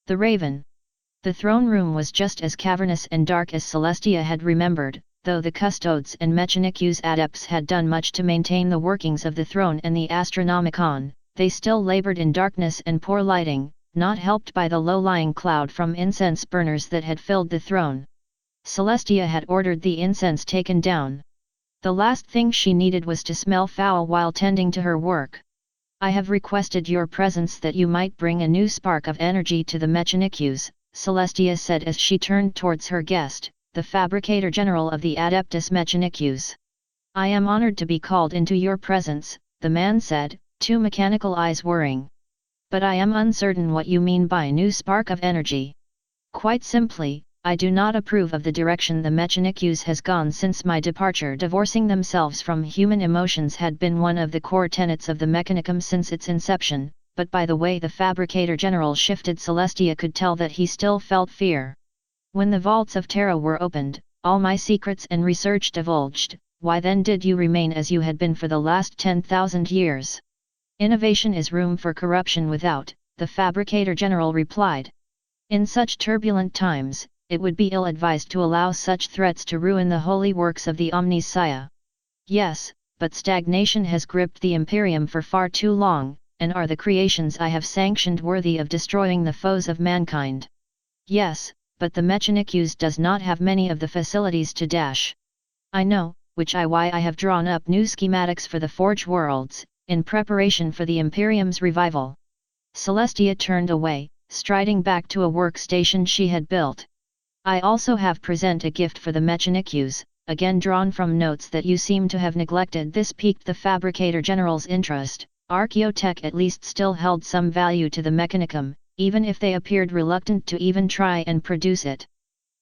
The Raven. The throne room was just as cavernous and dark as Celestia had remembered, though the custodes and Mechanicus adepts had done much to maintain the workings of the throne and the Astronomicon. They still labored in darkness and poor lighting, not helped by the low-lying cloud from incense burners that had filled the throne. Celestia had ordered the incense taken down. The last thing she needed was to smell foul while tending to her work. "I have requested your presence that you might bring a new spark of energy to the Mechanicus," Celestia said as she turned towards her guest, the Fabricator General of the Adeptus Mechanicus. "I am honored to be called into your presence," the man said, two mechanical eyes whirring. "But I am uncertain what you mean by new spark of energy." "Quite simply, I do not approve of the direction the Mechanicus has gone since my departure. Divorcing themselves from human emotions had been one of the core tenets of the Mechanicum since its inception, but by the way the Fabricator General shifted, Celestia could tell that he still felt fear. "When the vaults of Terra were opened, all my secrets and research divulged, why then did you remain as you had been for the last 10,000 years? Innovation is room for corruption without," the Fabricator General replied. "In such turbulent times, it would be ill-advised to allow such threats to ruin the holy works of the Omnissiah. Yes, but stagnation has gripped the Imperium for far too long, and are the creations I have sanctioned worthy of destroying the foes of mankind? Yes, but the Mechanicus does not have many of the facilities to dash. I know, why I have drawn up new schematics for the Forge Worlds, in preparation for the Imperium's revival." Celestia turned away, striding back to a workstation she had built. "I also have present a gift for the Mechanicus, again drawn from notes that you seem to have neglected." This piqued the Fabricator General's interest. Archaeotech at least still held some value to the Mechanicum, even if they appeared reluctant to even try and produce it.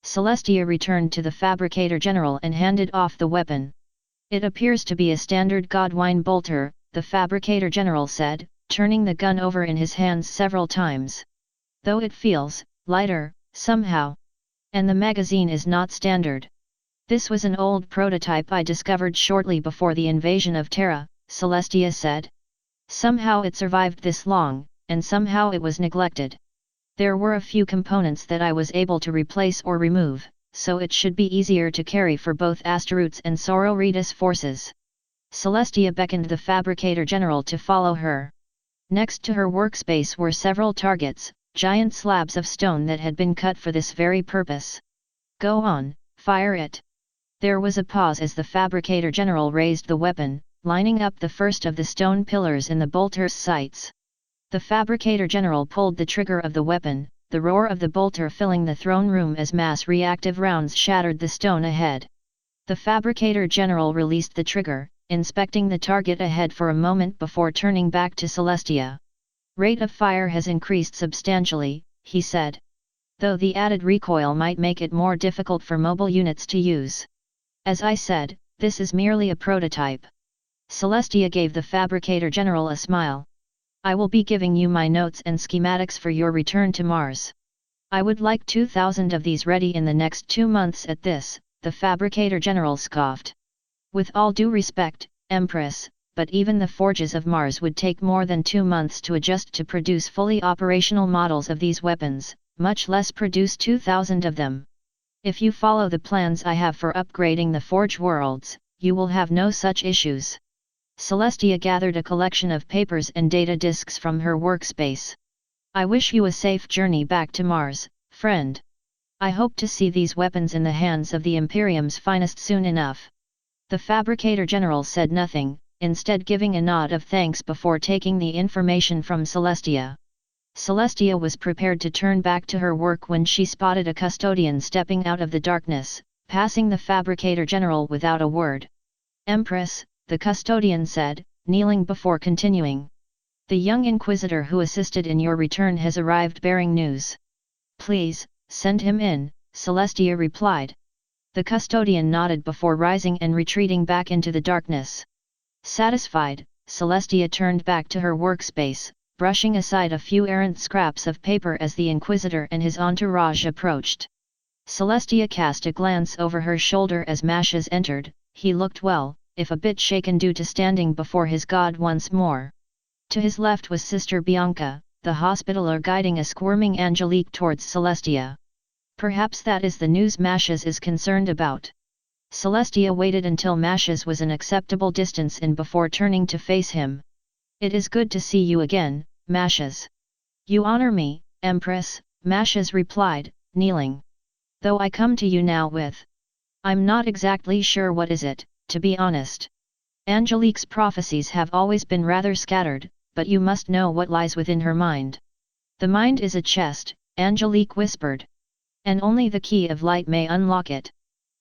Celestia returned to the Fabricator General and handed off the weapon. "It appears to be a standard Godwine bolter," the Fabricator General said, turning the gun over in his hands several times. "Though it feels lighter, somehow. And the magazine is not standard. This was an old prototype I discovered shortly before the invasion of Terra," Celestia said. "Somehow it survived this long, and somehow it was neglected. There were a few components that I was able to replace or remove, so it should be easier to carry for both Astaroth's and Sororitas forces." Celestia beckoned the Fabricator General to follow her. Next to her workspace were several targets, giant slabs of stone that had been cut for this very purpose. "Go on, fire it." There was a pause as the Fabricator General raised the weapon, lining up the first of the stone pillars in the bolter's sights. The Fabricator General pulled the trigger of the weapon, the roar of the bolter filling the throne room as mass reactive rounds shattered the stone ahead. The Fabricator General released the trigger, inspecting the target ahead for a moment before turning back to Celestia. "Rate of fire has increased substantially," he said. "Though the added recoil might make it more difficult for mobile units to use. As I said, this is merely a prototype." Celestia gave the Fabricator General a smile. "I will be giving you my notes and schematics for your return to Mars. I would like 2,000 of these ready in the next 2 months at this," the Fabricator General scoffed. "With all due respect, Empress, but even the forges of Mars would take more than 2 months to adjust to produce fully operational models of these weapons, much less produce 2,000 of them. If you follow the plans I have for upgrading the Forge Worlds, you will have no such issues." Celestia gathered a collection of papers and data disks from her workspace. "I wish you a safe journey back to Mars, friend. I hope to see these weapons in the hands of the Imperium's finest soon enough." The Fabricator General said nothing, instead giving a nod of thanks before taking the information from Celestia. Celestia was prepared to turn back to her work when she spotted a custodian stepping out of the darkness, passing the Fabricator General without a word. "Empress," the custodian said, kneeling before continuing. "The young Inquisitor who assisted in your return has arrived bearing news." "Please, send him in," Celestia replied. The custodian nodded before rising and retreating back into the darkness. Satisfied, Celestia turned back to her workspace, brushing aside a few errant scraps of paper as the Inquisitor and his entourage approached. Celestia cast a glance over her shoulder as Mashes entered. He looked well, if a bit shaken due to standing before his god once more. To his left was Sister Bianca, the Hospitaller guiding a squirming Angelique towards Celestia. Perhaps that is the news Mashes is concerned about. Celestia waited until Mashes was an acceptable distance in before turning to face him. It is good to see you again, Mashes. You honor me, Empress, Mashes replied, kneeling. Though I come to you now with. I'm not exactly sure what is it, to be honest. Angelique's prophecies have always been rather scattered, but you must know what lies within her mind. The mind is a chest, Angelique whispered. And only the key of light may unlock it.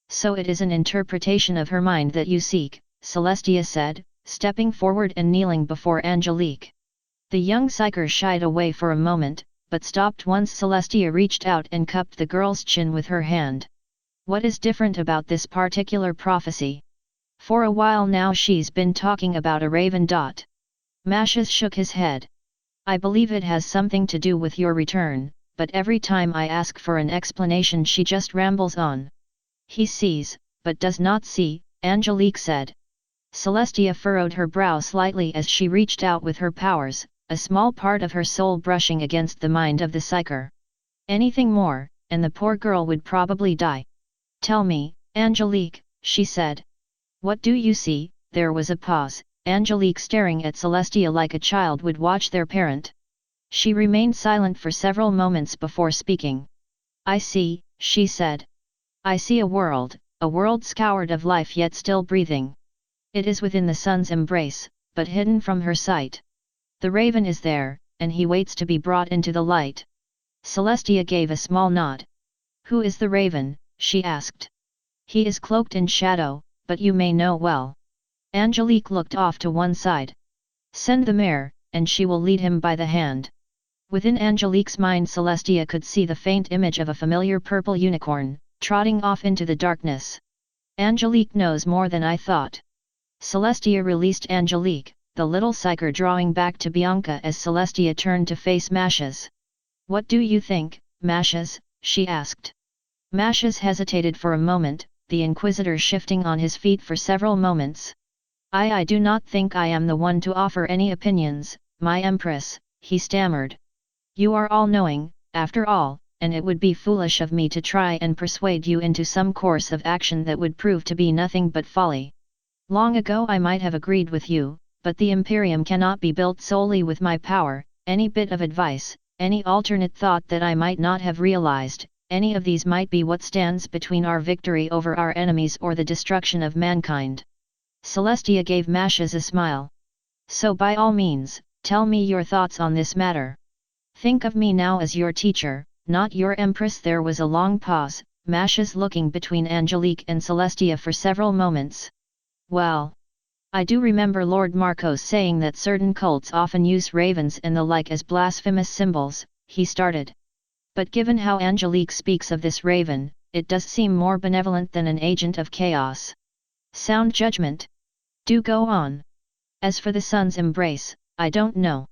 So it is an interpretation of her mind that you seek, Celestia said, stepping forward and kneeling before Angelique. The young psyker shied away for a moment, but stopped once Celestia reached out and cupped the girl's chin with her hand. What is different about this particular prophecy? For a while now she's been talking about a raven. Mashes shook his head. I believe it has something to do with your return, but every time I ask for an explanation she just rambles on. He sees, but does not see, Angelique said. Celestia furrowed her brow slightly as she reached out with her powers, a small part of her soul brushing against the mind of the psyker. Anything more, and the poor girl would probably die. Tell me, Angelique, she said. What do you see? There was a pause, Angelique staring at Celestia like a child would watch their parent. She remained silent for several moments before speaking. I see, she said. I see a world scoured of life yet still breathing. It is within the sun's embrace, but hidden from her sight. The raven is there, and he waits to be brought into the light. Celestia gave a small nod. Who is the raven? She asked. He is cloaked in shadow, but you may know well. Angelique looked off to one side. Send the mare, and she will lead him by the hand. Within Angelique's mind Celestia could see the faint image of a familiar purple unicorn, trotting off into the darkness. Angelique knows more than I thought. Celestia released Angelique, the little psyker drawing back to Bianca as Celestia turned to face Mashes. What do you think, Mashes? She asked. Mashes hesitated for a moment, the Inquisitor shifting on his feet for several moments. I do not think I am the one to offer any opinions, my Empress, he stammered. You are all-knowing, after all, and it would be foolish of me to try and persuade you into some course of action that would prove to be nothing but folly. Long ago I might have agreed with you, but the Imperium cannot be built solely with my power. Any bit of advice, any alternate thought that I might not have realized, any of these might be what stands between our victory over our enemies or the destruction of mankind. Celestia gave Mashes a smile. So by all means, tell me your thoughts on this matter. Think of me now as your teacher, not your Empress. There was a long pause, Mashes looking between Angelique and Celestia for several moments. Well, I do remember Lord Marcos saying that certain cults often use ravens and the like as blasphemous symbols, he started. But given how Angelique speaks of this raven, it does seem more benevolent than an agent of chaos. Sound judgment. Do go on. As for the sun's embrace, I don't know.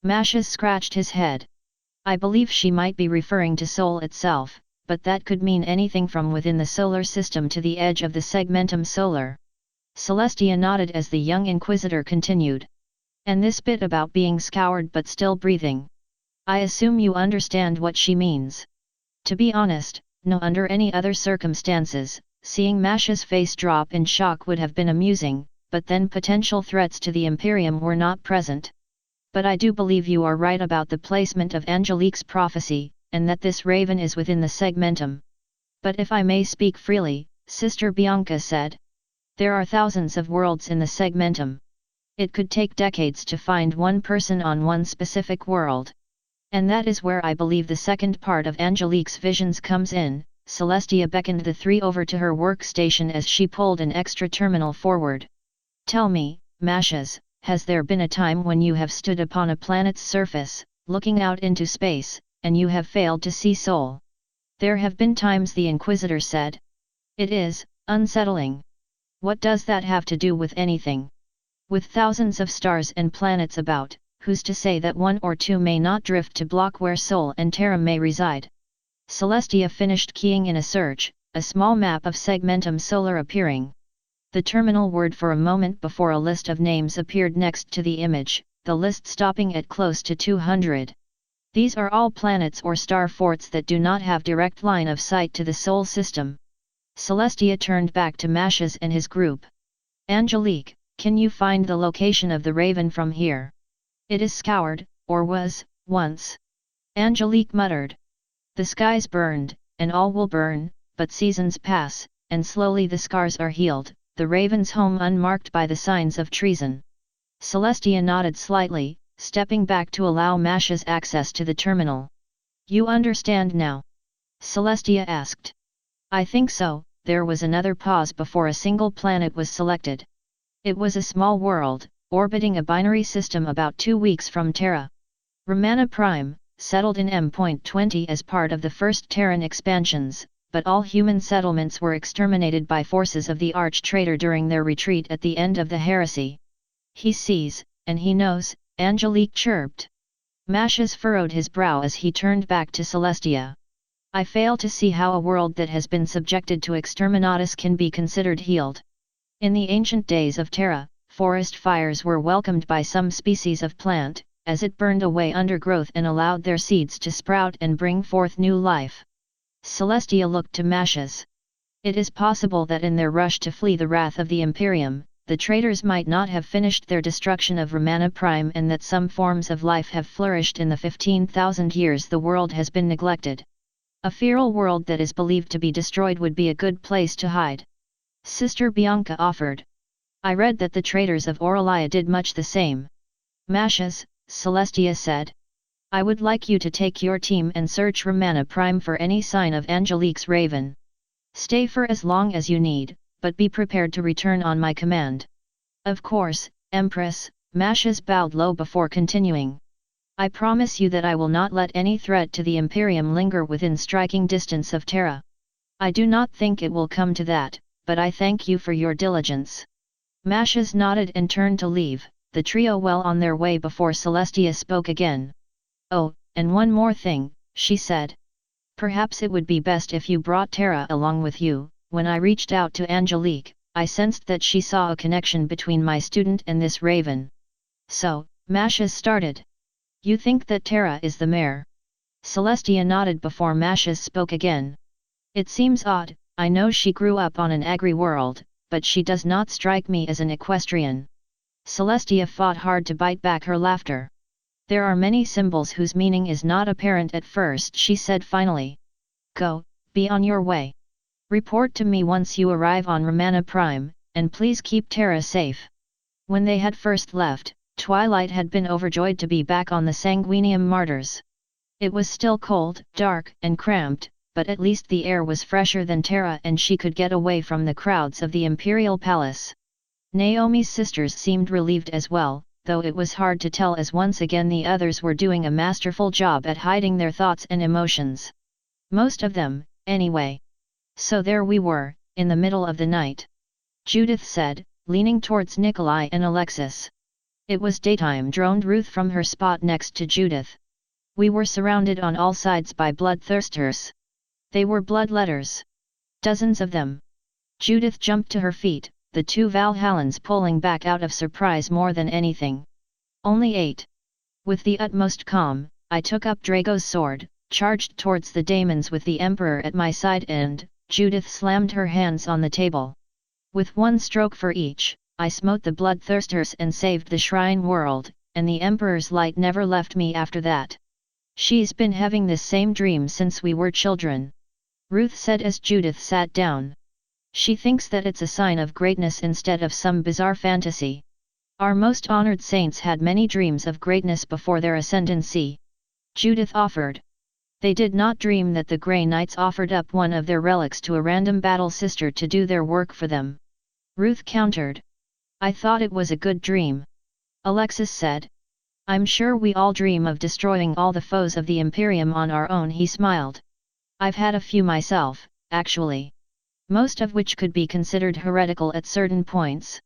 Mashes scratched his head. I believe she might be referring to Sol itself, but that could mean anything from within the solar system to the edge of the segmentum solar. Celestia nodded as the young Inquisitor continued. And this bit about being scoured but still breathing. I assume you understand what she means. To be honest, no, under any other circumstances, seeing Masha's face drop in shock would have been amusing, but then potential threats to the Imperium were not present. But I do believe you are right about the placement of Angelique's prophecy, and that this raven is within the segmentum. But if I may speak freely, Sister Bianca said. There are thousands of worlds in the segmentum. It could take decades to find one person on one specific world. And that is where I believe the second part of Angelique's visions comes in. Celestia beckoned the three over to her workstation as she pulled an extra terminal forward. Tell me, Mashes, has there been a time when you have stood upon a planet's surface, looking out into space, and you have failed to see Sol? There have been times, the Inquisitor said. It is unsettling. What does that have to do with anything? With thousands of stars and planets about, who's to say that one or two may not drift to block where Sol and Terra may reside? Celestia finished keying in a search, a small map of segmentum solar appearing. The terminal word for a moment before a list of names appeared next to the image, the list stopping at close to 200. These are all planets or star forts that do not have direct line of sight to the Sol system. Celestia turned back to Mashes and his group. Angelique, can you find the location of the Raven from here? It is scoured, or was, once. Angelique muttered. The skies burned, and all will burn, but seasons pass, and slowly the scars are healed, the Raven's home unmarked by the signs of treason. Celestia nodded slightly, stepping back to allow Mashes access to the terminal. You understand now? Celestia asked. I think so. There was another pause before a single planet was selected. It was a small world, orbiting a binary system about 2 weeks from Terra. Romana Prime, settled in M.20 as part of the first Terran expansions, but all human settlements were exterminated by forces of the Arch-Traitor during their retreat at the end of the heresy. He sees, and he knows, Angelique chirped. Mashes furrowed his brow as he turned back to Celestia. I fail to see how a world that has been subjected to exterminatus can be considered healed. In the ancient days of Terra, forest fires were welcomed by some species of plant, as it burned away undergrowth and allowed their seeds to sprout and bring forth new life. Celestia looked to Mashes. It is possible that in their rush to flee the wrath of the Imperium, the traitors might not have finished their destruction of Romana Prime and that some forms of life have flourished in the 15,000 years the world has been neglected. A feral world that is believed to be destroyed would be a good place to hide. Sister Bianca offered. I read that the traitors of Aurelia did much the same. Mashes, Celestia said. I would like you to take your team and search Romana Prime for any sign of Angelique's Raven. Stay for as long as you need, but be prepared to return on my command. Of course, Empress, Mashes bowed low before continuing. I promise you that I will not let any threat to the Imperium linger within striking distance of Terra. I do not think it will come to that, but I thank you for your diligence. Mashes nodded and turned to leave, the trio well on their way before Celestia spoke again. Oh, and one more thing, she said. Perhaps it would be best if you brought Terra along with you. When I reached out to Angelique, I sensed that she saw a connection between my student and this Raven. So, Mashes started. You think that Terra is the mare? Celestia nodded before Mashes spoke again. It seems odd, I know she grew up on an agri-world, but she does not strike me as an equestrian. Celestia fought hard to bite back her laughter. There are many symbols whose meaning is not apparent at first, she said finally. Go, be on your way. Report to me once you arrive on Romana Prime, and please keep Terra safe. When they had first left, Twilight had been overjoyed to be back on the Sanguinium Martyrs. It was still cold, dark, and cramped, but at least the air was fresher than Terra and she could get away from the crowds of the Imperial Palace. Naomi's sisters seemed relieved as well, though it was hard to tell as once again the others were doing a masterful job at hiding their thoughts and emotions. Most of them, anyway. So there we were, in the middle of the night. Judith said, leaning towards Nikolai and Alexis. It was daytime, droned Ruth from her spot next to Judith. We were surrounded on all sides by bloodthirsters. They were bloodletters. Dozens of them. Judith jumped to her feet, the two Valhallans pulling back out of surprise more than anything. Only 8. With the utmost calm, I took up Drago's sword, charged towards the daemons with the Emperor at my side and, Judith slammed her hands on the table. With one stroke for each, I smote the bloodthirsters and saved the shrine world, and the Emperor's light never left me after that. She's been having this same dream since we were children. Ruth said as Judith sat down. She thinks that it's a sign of greatness instead of some bizarre fantasy. Our most honored saints had many dreams of greatness before their ascendancy. Judith offered. They did not dream that the Grey Knights offered up one of their relics to a random battle sister to do their work for them. Ruth countered. I thought it was a good dream. Alexis said. I'm sure we all dream of destroying all the foes of the Imperium on our own, he smiled. I've had a few myself, actually. Most of which could be considered heretical at certain points.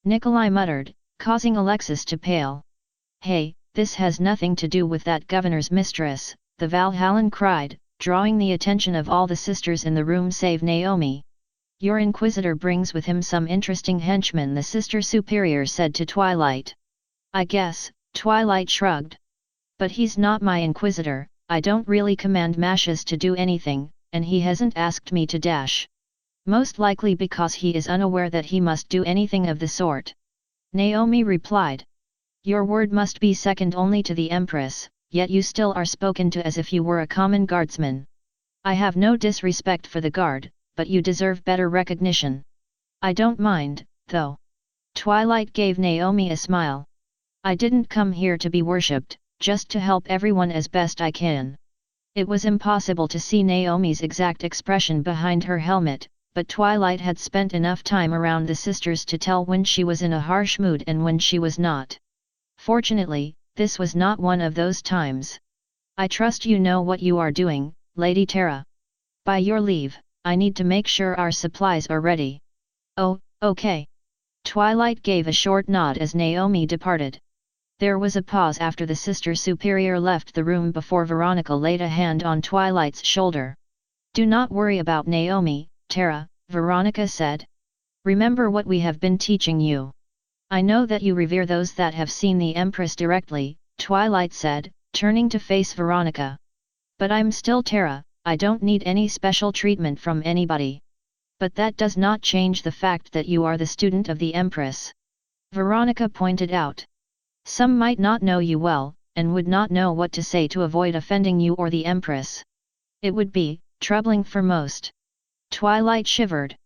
Nikolai muttered, causing Alexis to pale. Hey, this has nothing to do with that governor's mistress, the Valhallan cried, drawing the attention of all the sisters in the room save Naomi. Your Inquisitor brings with him some interesting henchmen, the Sister Superior said to Twilight. I guess, Twilight shrugged. But he's not my inquisitor, I don't really command Mashes to do anything, and he hasn't asked me to dash. Most likely because he is unaware that he must do anything of the sort. Naomi replied. Your word must be second only to the Empress, yet you still are spoken to as if you were a common guardsman. I have no disrespect for the guard, but you deserve better recognition. I don't mind, though. Twilight gave Naomi a smile. I didn't come here to be worshipped, just to help everyone as best I can. It was impossible to see Naomi's exact expression behind her helmet, but Twilight had spent enough time around the sisters to tell when she was in a harsh mood and when she was not. Fortunately, this was not one of those times. I trust you know what you are doing, Lady Tara. By your leave, I need to make sure our supplies are ready. Oh, okay. Twilight gave a short nod as Naomi departed. There was a pause after the Sister Superior left the room before Veronica laid a hand on Twilight's shoulder. Do not worry about Naomi, Tara, Veronica said. Remember what we have been teaching you. I know that you revere those that have seen the Empress directly, Twilight said, turning to face Veronica. But I'm still Tara, I don't need any special treatment from anybody. But that does not change the fact that you are the student of the Empress. Veronica pointed out. Some might not know you well, and would not know what to say to avoid offending you or the Empress. It would be troubling for most. Twilight shivered.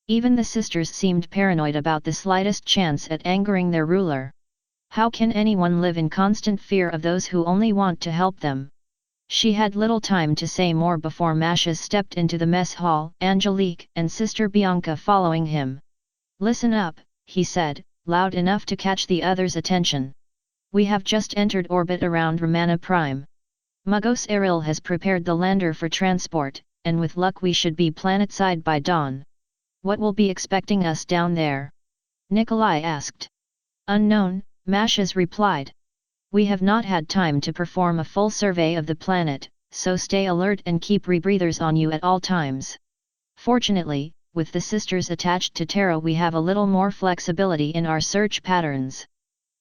Even the sisters seemed paranoid about the slightest chance at angering their ruler. How can anyone live in constant fear of those who only want to help them? She had little time to say more before Mashes stepped into the mess hall, Angelique and Sister Bianca following him. Listen up, he said, loud enough to catch the others' attention. We have just entered orbit around Romana Prime. Mugos Eril has prepared the lander for transport, and with luck we should be planetside by dawn. What will be expecting us down there? Nikolai asked. Unknown, Mashes replied. We have not had time to perform a full survey of the planet, so stay alert and keep rebreathers on you at all times. Fortunately, with the sisters attached to Tara we have a little more flexibility in our search patterns.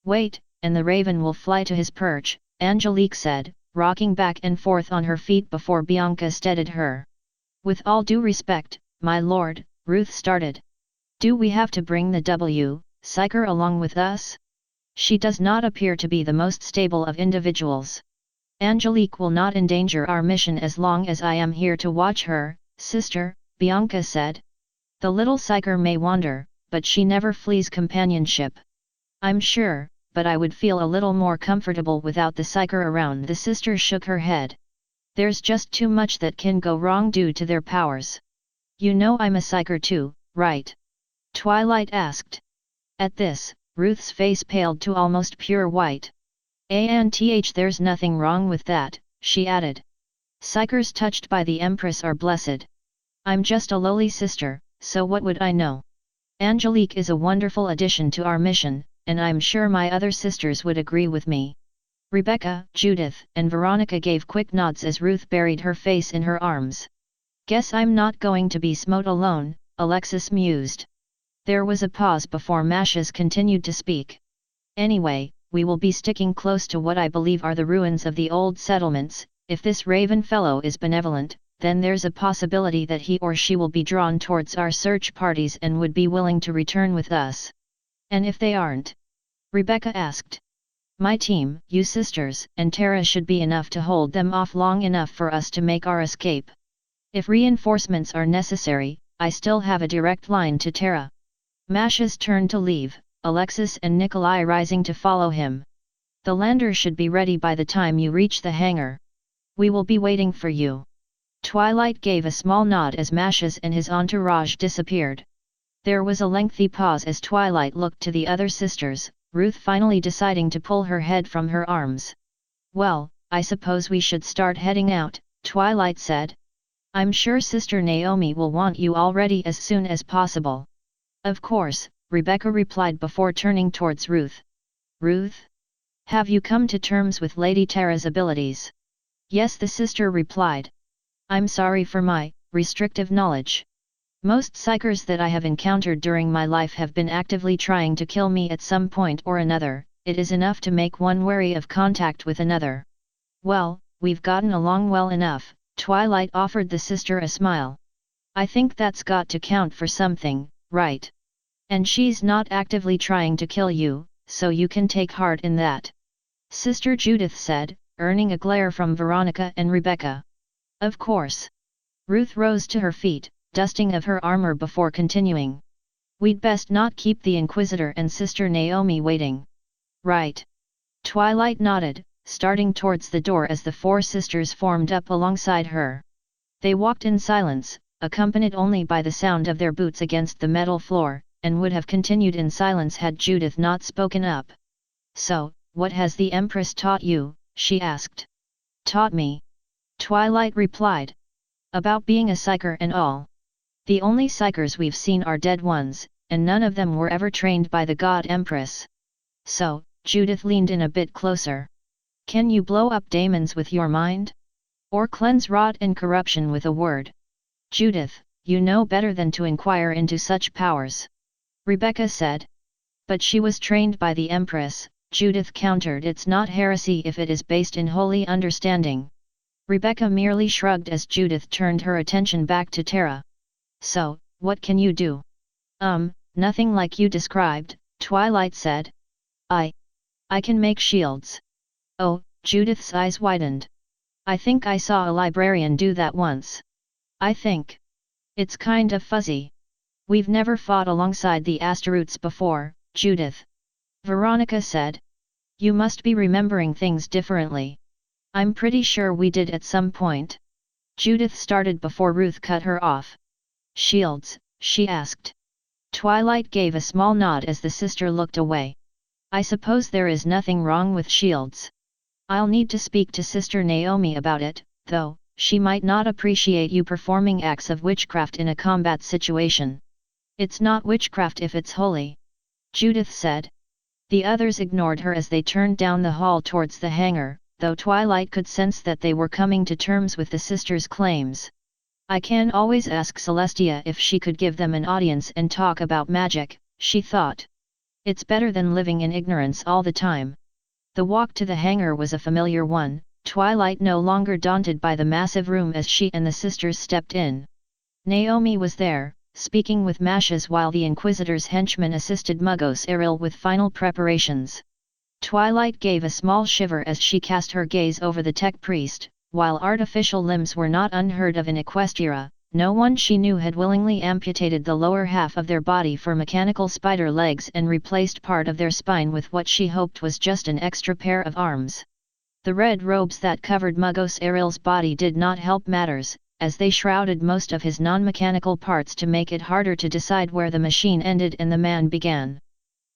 Wait, and the raven will fly to his perch, Angelique said, rocking back and forth on her feet before Bianca steadied her. With all due respect, my lord, Ruth started. Do we have to bring the Psyker along with us? She does not appear to be the most stable of individuals. Angelique will not endanger our mission as long as I am here to watch her, sister, Bianca said. The little Psyker may wander, but she never flees companionship. I'm sure, but I would feel a little more comfortable without the Psyker around. The sister shook her head. There's just too much that can go wrong due to their powers. You know I'm a Psyker too, right? Twilight asked. At this, Ruth's face paled to almost pure white. There's nothing wrong with that, she added. Psychers touched by the Empress are blessed. I'm just a lowly sister, so what would I know? Angelique is a wonderful addition to our mission, and I'm sure my other sisters would agree with me. Rebecca, Judith, and Veronica gave quick nods as Ruth buried her face in her arms. Guess I'm not going to be smote alone, Alexis mused. There was a pause before Mashes continued to speak. Anyway, we will be sticking close to what I believe are the ruins of the old settlements. If this raven fellow is benevolent, then there's a possibility that he or she will be drawn towards our search parties and would be willing to return with us. And if they aren't? Rebecca asked. My team, you sisters, and Tara should be enough to hold them off long enough for us to make our escape. If reinforcements are necessary, I still have a direct line to Tara. Mashes turned to leave, Alexis and Nikolai rising to follow him. The lander should be ready by the time you reach the hangar. We will be waiting for you. Twilight gave a small nod as Mashes and his entourage disappeared. There was a lengthy pause as Twilight looked to the other sisters, Ruth finally deciding to pull her head from her arms. Well, I suppose we should start heading out, Twilight said. I'm sure Sister Naomi will want you all ready as soon as possible. Of course, Rebecca replied before turning towards Ruth. Ruth? Have you come to terms with Lady Tara's abilities? Yes, the sister replied. I'm sorry for my restrictive knowledge. Most psychers that I have encountered during my life have been actively trying to kill me at some point or another. It is enough to make one wary of contact with another. Well, we've gotten along well enough, Twilight offered the sister a smile. I think that's got to count for something, right? And she's not actively trying to kill you, so you can take heart in that. Sister Judith said, earning a glare from Veronica and Rebecca. Of course. Ruth rose to her feet, dusting of her armor before continuing. We'd best not keep the Inquisitor and Sister Naomi waiting. Right. Twilight nodded, starting towards the door as the four sisters formed up alongside her. They walked in silence, accompanied only by the sound of their boots against the metal floor, and would have continued in silence had Judith not spoken up. So, what has the Empress taught you? She asked. Taught me? Twilight replied. About being a psyker and all. The only psykers we've seen are dead ones, and none of them were ever trained by the god Empress. So, Judith leaned in a bit closer. Can you blow up daemons with your mind? Or cleanse rot and corruption with a word? Judith, you know better than to inquire into such powers. Rebecca said. But she was trained by the Empress, Judith countered. It's not heresy if it is based in holy understanding. Rebecca merely shrugged as Judith turned her attention back to Tara. So, what can you do? Nothing like you described, Twilight said. I can make shields. Oh, Judith's eyes widened. I think I saw a librarian do that once. I think. It's kind of fuzzy. We've never fought alongside the Asteroutes before, Judith. Veronica said. You must be remembering things differently. I'm pretty sure we did at some point. Judith started before Ruth cut her off. Shields, she asked. Twilight gave a small nod as the sister looked away. I suppose there is nothing wrong with shields. I'll need to speak to Sister Naomi about it, though, she might not appreciate you performing acts of witchcraft in a combat situation. It's not witchcraft if it's holy. Judith said. The others ignored her as they turned down the hall towards the hangar, though Twilight could sense that they were coming to terms with the sisters' claims. I can always ask Celestia if she could give them an audience and talk about magic, she thought. It's better than living in ignorance all the time. The walk to the hangar was a familiar one, Twilight no longer daunted by the massive room as she and the sisters stepped in. Naomi was there, speaking with Mashes while the Inquisitor's henchmen assisted Muggos Eril with final preparations. Twilight gave a small shiver as she cast her gaze over the tech priest. While artificial limbs were not unheard of in Equestria, no one she knew had willingly amputated the lower half of their body for mechanical spider legs and replaced part of their spine with what she hoped was just an extra pair of arms. The red robes that covered Muggos Eril's body did not help matters, as they shrouded most of his non-mechanical parts to make it harder to decide where the machine ended and the man began.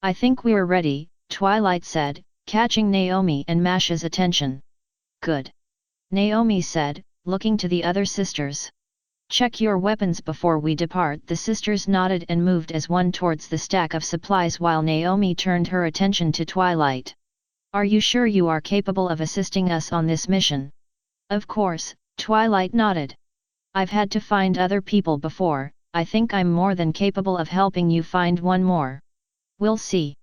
I think we're ready, Twilight said, catching Naomi and Masha's attention. Good. Naomi said, looking to the other sisters. Check your weapons before we depart. The sisters nodded and moved as one towards the stack of supplies while Naomi turned her attention to Twilight. Are you sure you are capable of assisting us on this mission? Of course, Twilight nodded. I've had to find other people before, I think I'm more than capable of helping you find one more. We'll see.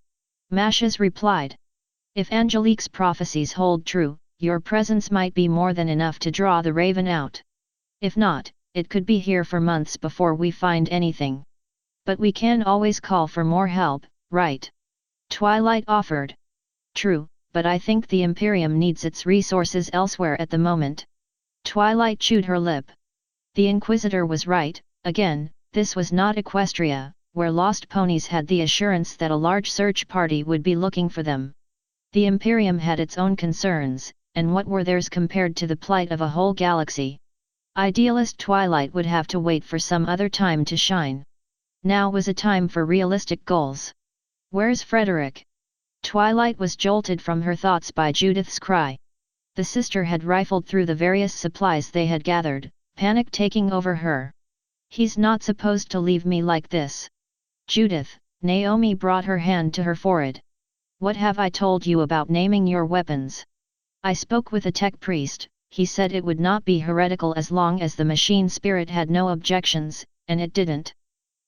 Mashes replied. If Angelique's prophecies hold true, your presence might be more than enough to draw the raven out. If not, it could be here for months before we find anything. But we can always call for more help, right? Twilight offered. True, but I think the Imperium needs its resources elsewhere at the moment. Twilight chewed her lip. The Inquisitor was right, again, this was not Equestria, where lost ponies had the assurance that a large search party would be looking for them. The Imperium had its own concerns, and what were theirs compared to the plight of a whole galaxy? Idealist Twilight would have to wait for some other time to shine. Now was a time for realistic goals. Where's Frederick? Twilight was jolted from her thoughts by Judith's cry. The sister had rifled through the various supplies they had gathered, panic taking over her. He's not supposed to leave me like this. Judith, Naomi brought her hand to her forehead. What have I told you about naming your weapons? I spoke with a tech priest, he said it would not be heretical as long as the machine spirit had no objections, and it didn't.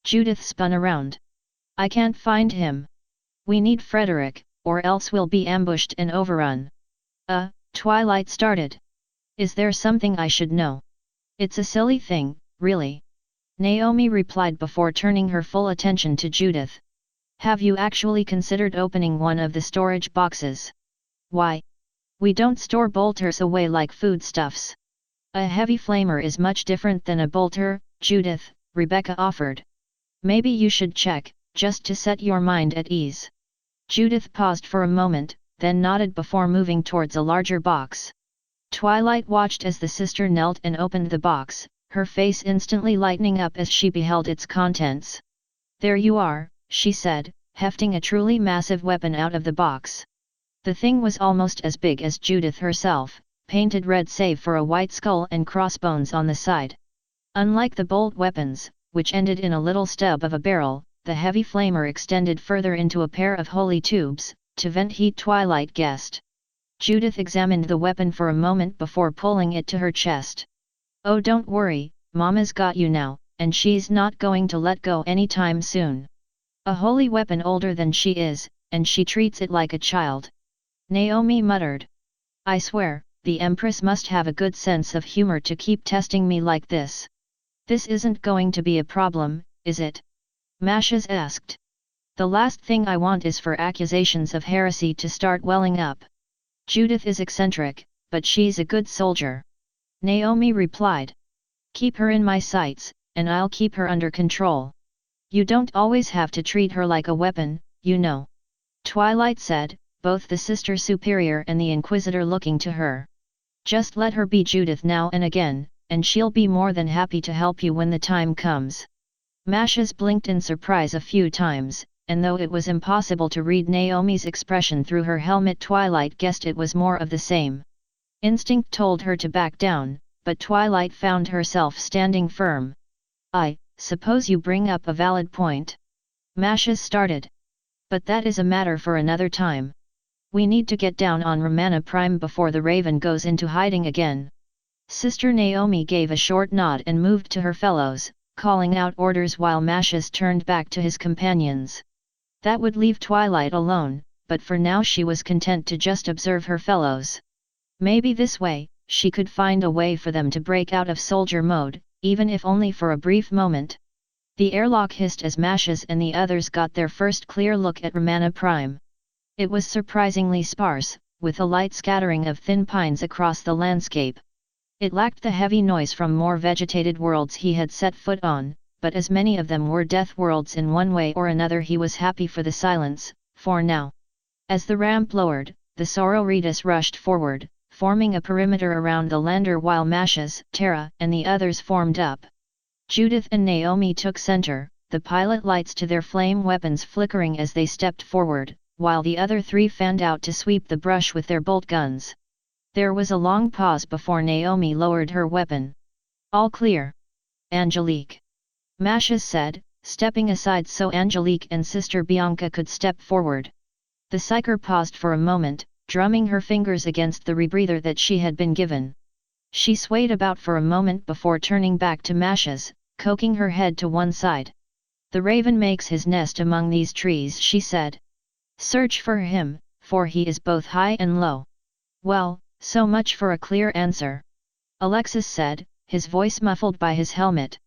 Judith spun around. I can't find him. We need Frederick, or else we'll be ambushed and overrun. Twilight started. Is there something I should know? It's a silly thing, really. Naomi replied before turning her full attention to Judith. Have you actually considered opening one of the storage boxes? Why? We don't store bolters away like foodstuffs. A heavy flamer is much different than a bolter, Judith, Rebecca offered. Maybe you should check, just to set your mind at ease. Judith paused for a moment, then nodded before moving towards a larger box. Twilight watched as the sister knelt and opened the box, her face instantly lightening up as she beheld its contents. There you are, she said, hefting a truly massive weapon out of the box. The thing was almost as big as Judith herself, painted red save for a white skull and crossbones on the side. Unlike the bolt weapons, which ended in a little stub of a barrel, the heavy flamer extended further into a pair of holy tubes, to vent heat. Twilight guessed. Judith examined the weapon for a moment before pulling it to her chest. Oh, don't worry, Mama's got you now, and she's not going to let go anytime soon. A holy weapon older than she is, and she treats it like a child. Naomi muttered. I swear, the Empress must have a good sense of humor to keep testing me like this. This isn't going to be a problem, is it? Mashes asked. The last thing I want is for accusations of heresy to start welling up. Judith is eccentric, but she's a good soldier. Naomi replied. Keep her in my sights, and I'll keep her under control. You don't always have to treat her like a weapon, you know. Twilight said, both the sister superior and the inquisitor looking to her. Just let her be Judith now and again, and she'll be more than happy to help you when the time comes. Mashes blinked in surprise a few times, and though it was impossible to read Naomi's expression through her helmet, Twilight guessed it was more of the same. Instinct told her to back down, but Twilight found herself standing firm. I suppose you bring up a valid point. Mashes started. But that is a matter for another time. We need to get down on Romana Prime before the Raven goes into hiding again. Sister Naomi gave a short nod and moved to her fellows, calling out orders while Mashes turned back to his companions. That would leave Twilight alone, but for now she was content to just observe her fellows. Maybe this way, she could find a way for them to break out of soldier mode, even if only for a brief moment. The airlock hissed as Mashes and the others got their first clear look at Romana Prime. It was surprisingly sparse, with a light scattering of thin pines across the landscape. It lacked the heavy noise from more vegetated worlds he had set foot on, but as many of them were death worlds in one way or another, he was happy for the silence, for now. As the ramp lowered, the Sororitas rushed forward, forming a perimeter around the lander while Mashes, Tara, and the others formed up. Judith and Naomi took center, the pilot lights to their flame weapons flickering as they stepped forward, while the other three fanned out to sweep the brush with their bolt guns. There was a long pause before Naomi lowered her weapon. All clear. Angelique. Mashes said, stepping aside so Angelique and Sister Bianca could step forward. The psyker paused for a moment, drumming her fingers against the rebreather that she had been given. She swayed about for a moment before turning back to Mashes, coking her head to one side. The raven makes his nest among these trees, she said. Search for him, for he is both high and low. Well, so much for a clear answer. Alexis said, his voice muffled by his helmet.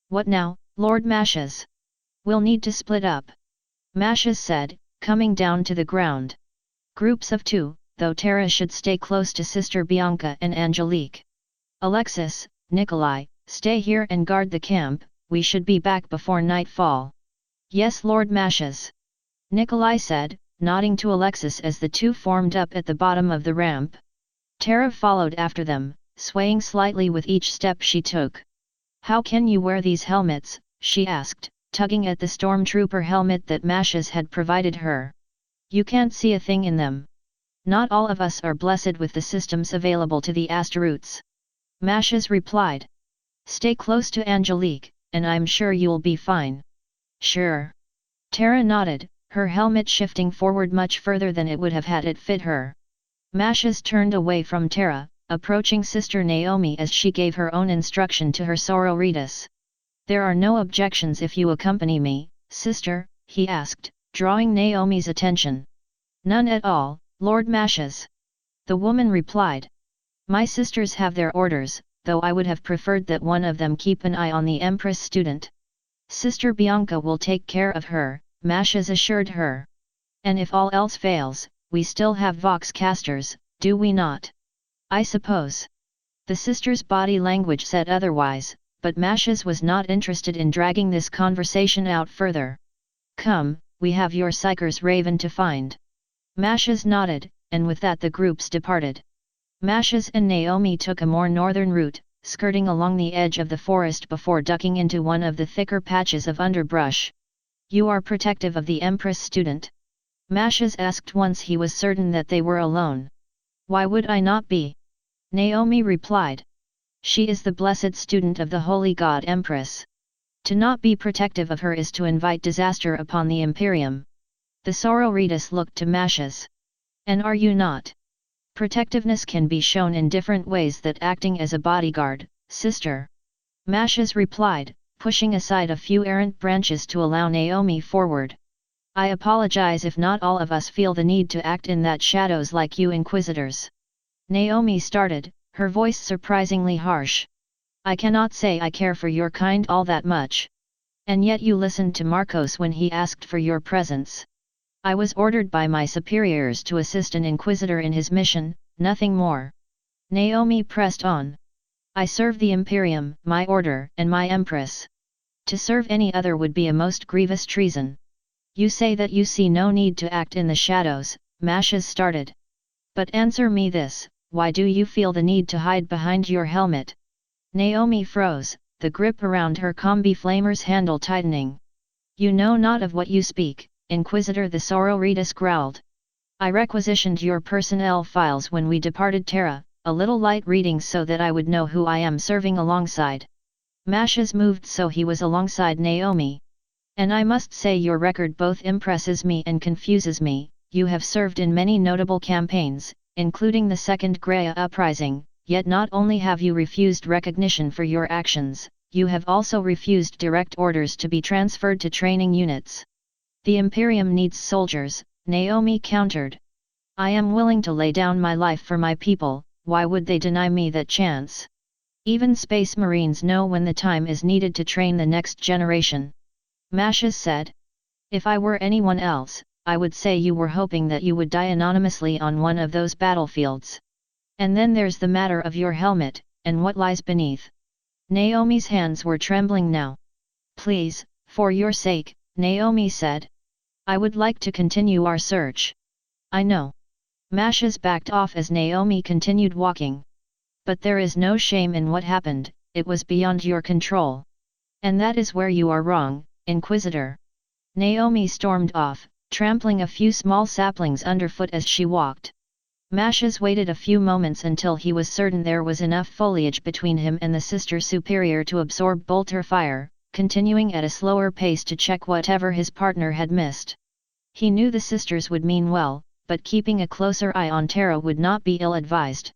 What now, Lord Mashes? We'll need to split up. Mashes said, coming down to the ground. Groups of two, though Tara should stay close to Sister Bianca and Angelique. Alexis, Nikolai, stay here and guard the camp, we should be back before nightfall. Yes, Lord Mashes. Nikolai said, nodding to Alexis as the two formed up at the bottom of the ramp. Tara followed after them, swaying slightly with each step she took. How can you wear these helmets? She asked, tugging at the stormtrooper helmet that Mashes had provided her. You can't see a thing in them. Not all of us are blessed with the systems available to the Astaroths. Mashes replied. Stay close to Angelique, and I'm sure you'll be fine. Sure. Tara nodded, her helmet shifting forward much further than it would have had it fit her. Mashes turned away from Tara, approaching Sister Naomi as she gave her own instruction to her sororitas. There are no objections if you accompany me, sister, he asked, drawing Naomi's attention. None at all, Lord Mashes. The woman replied. My sisters have their orders, though I would have preferred that one of them keep an eye on the Empress student. Sister Bianca will take care of her, Masha's assured her. And if all else fails, we still have Vox casters, do we not? I suppose. The sister's body language said otherwise, but Masha's was not interested in dragging this conversation out further. Come, we have your Psyker's raven to find. Masha's nodded, and with that the groups departed. Masha's and Naomi took a more northern route, skirting along the edge of the forest before ducking into one of the thicker patches of underbrush. You are protective of the Empress student? Masha's asked once he was certain that they were alone. Why would I not be? Naomi replied. She is the blessed student of the holy god Empress. To not be protective of her is to invite disaster upon the Imperium. The Sororitas looked to Masha's. And are you not? Protectiveness can be shown in different ways that acting as a bodyguard, sister. Masha's replied, pushing aside a few errant branches to allow Naomi forward. I apologize if not all of us feel the need to act in that shadows like you inquisitors. Naomi started, her voice surprisingly harsh. I cannot say I care for your kind all that much. And yet you listened to Marcos when he asked for your presence. I was ordered by my superiors to assist an inquisitor in his mission, nothing more. Naomi pressed on. I serve the Imperium, my order, and my Empress. To serve any other would be a most grievous treason. You say that you see no need to act in the shadows, Masha's started. But answer me this, why do you feel the need to hide behind your helmet? Naomi froze, the grip around her combi flamer's handle tightening. You know not of what you speak, Inquisitor, the Sororitas growled. I requisitioned your personnel files when we departed Terra, a little light reading so that I would know who I am serving alongside. Masha's moved so he was alongside Naomi. And I must say your record both impresses me and confuses me. You have served in many notable campaigns, including the Second Greya Uprising, yet not only have you refused recognition for your actions, you have also refused direct orders to be transferred to training units. The Imperium needs soldiers, Naomi countered. I am willing to lay down my life for my people, why would they deny me that chance? Even Space Marines know when the time is needed to train the next generation. Masha said. If I were anyone else, I would say you were hoping that you would die anonymously on one of those battlefields. And then there's the matter of your helmet, and what lies beneath. Naomi's hands were trembling now. Please, for your sake, Naomi said. I would like to continue our search. I know. Masha's backed off as Naomi continued walking. But there is no shame in what happened, it was beyond your control. And that is where you are wrong, Inquisitor. Naomi stormed off, trampling a few small saplings underfoot as she walked. Masha's waited a few moments until he was certain there was enough foliage between him and the Sister Superior to absorb bolter fire, continuing at a slower pace to check whatever his partner had missed. He knew the sisters would mean well, but keeping a closer eye on Terra would not be ill-advised.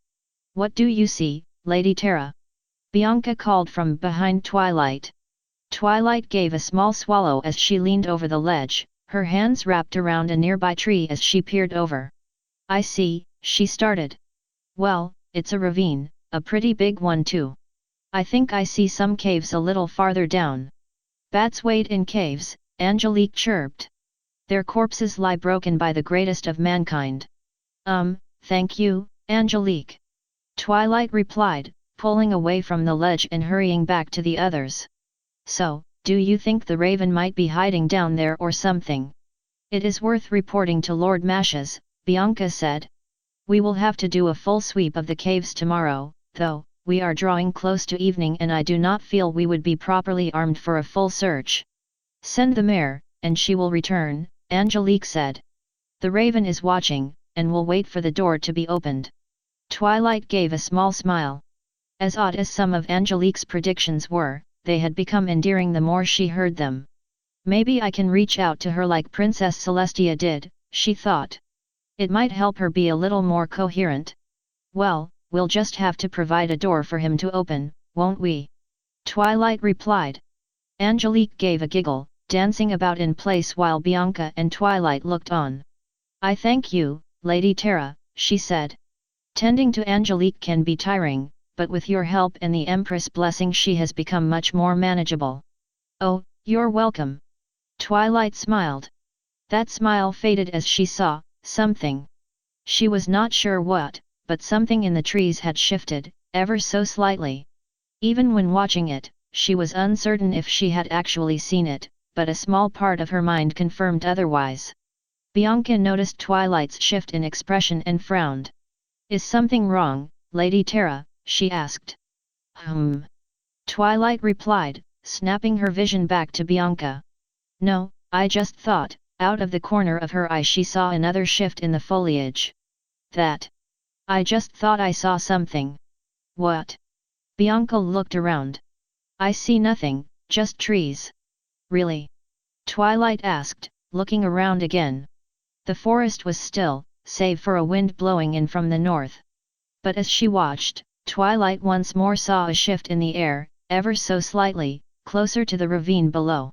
What do you see, Lady Terra? Bianca called from behind Twilight. Twilight gave a small swallow as she leaned over the ledge, her hands wrapped around a nearby tree as she peered over. I see, she started. Well, it's a ravine, a pretty big one too. I think I see some caves a little farther down. Bats wait in caves, Angelique chirped. Their corpses lie broken by the greatest of mankind. Thank you, Angelique. Twilight replied, pulling away from the ledge and hurrying back to the others. So, do you think the raven might be hiding down there or something? It is worth reporting to Lord Masha's, Bianca said. We will have to do a full sweep of the caves tomorrow, though, we are drawing close to evening and I do not feel we would be properly armed for a full search. Send the mare, and she will return, Angelique said. The raven is watching, and will wait for the door to be opened. Twilight gave a small smile. As odd as some of Angelique's predictions were, they had become endearing the more she heard them. Maybe I can reach out to her like Princess Celestia did, she thought. It might help her be a little more coherent. Well, we'll just have to provide a door for him to open, won't we? Twilight replied. Angelique gave a giggle, dancing about in place while Bianca and Twilight looked on. I thank you, Lady Terra, she said. Tending to Angelique can be tiring, but with your help and the Empress blessing she has become much more manageable. Oh, you're welcome. Twilight smiled. That smile faded as she saw something. She was not sure what, but something in the trees had shifted, ever so slightly. Even when watching it, she was uncertain if she had actually seen it, but a small part of her mind confirmed otherwise. Bianca noticed Twilight's shift in expression and frowned. Is something wrong, Lady Tara? She asked. Twilight replied, snapping her vision back to Bianca. No, I just thought. Out of the corner of her eye she saw another shift in the foliage. That. I just thought I saw something. What? Bianca looked around. I see nothing, just trees. Really? Twilight asked, looking around again. The forest was still, save for a wind blowing in from the north. But as she watched, Twilight once more saw a shift in the air, ever so slightly, closer to the ravine below.